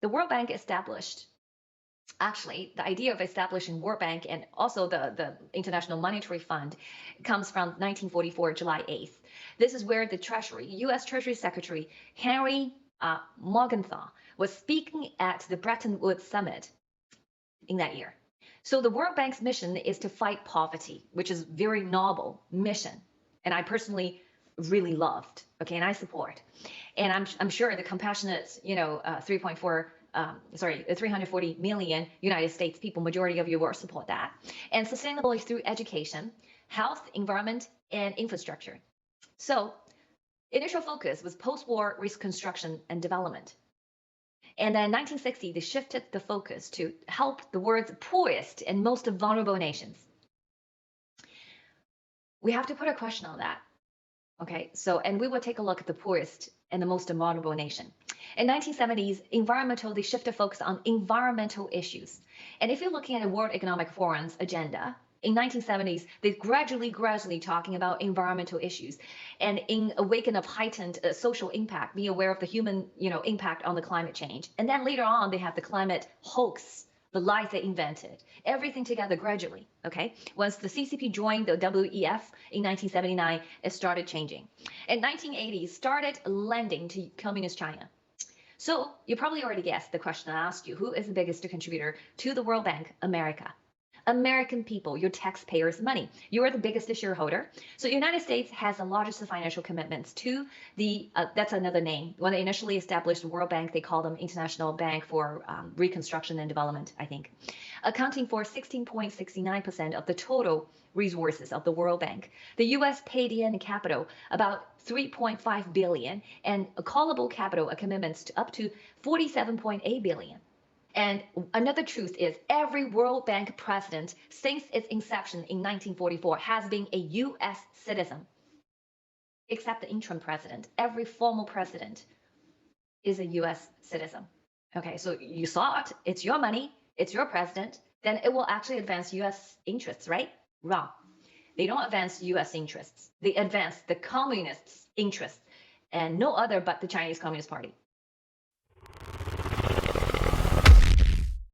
the World Bank established, actually, the idea of establishing World Bank and also the International Monetary Fund comes from 1944, July 8th. This is where the U.S. Treasury Secretary Henry Morgenthau was speaking at the Bretton Woods Summit in that year. So the World Bank's mission is to fight poverty, which is a very noble mission. And I personally really loved, okay, and I support. And I'm sure the compassionate, 340 million United States people, majority of you will support that. And sustainability through education, health, environment, and infrastructure. So initial focus was post-war reconstruction and development. And then in 1960, they shifted the focus to help the world's poorest and most vulnerable nations. We have to put a question on that. Okay, so, and we will take a look at the poorest and the most vulnerable nation. In 1970s, they shifted focus on environmental issues. And if you're looking at the World Economic Forum's agenda, in 1970s, they gradually talking about environmental issues, and in a wake of heightened social impact, be aware of the human, impact on the climate change. And then later on, they have the climate hoax, the lies they invented, everything together gradually, okay? Once the CCP joined the WEF in 1979, it started changing. In 1980s, started lending to communist China. So you probably already guessed the question I asked you, who is the biggest contributor to the World Bank? America. American people, your taxpayers' money. You are the biggest shareholder. So the United States has the largest financial commitments to the, that's another name. When they initially established the World Bank, they called them International Bank for Reconstruction and Development, I think, accounting for 16.69% of the total resources of the World Bank. The U.S. paid in capital about $3.5 billion and callable capital commitments to up to $47.8 billion. And another truth is every World Bank president since its inception in 1944 has been a U.S. citizen, except the interim president. Every formal president is a U.S. citizen. Okay, so you saw it. It's your money. It's your president. Then it will actually advance U.S. interests, right? Wrong. They don't advance U.S. interests. They advance the communists' interests, and no other but the Chinese Communist Party.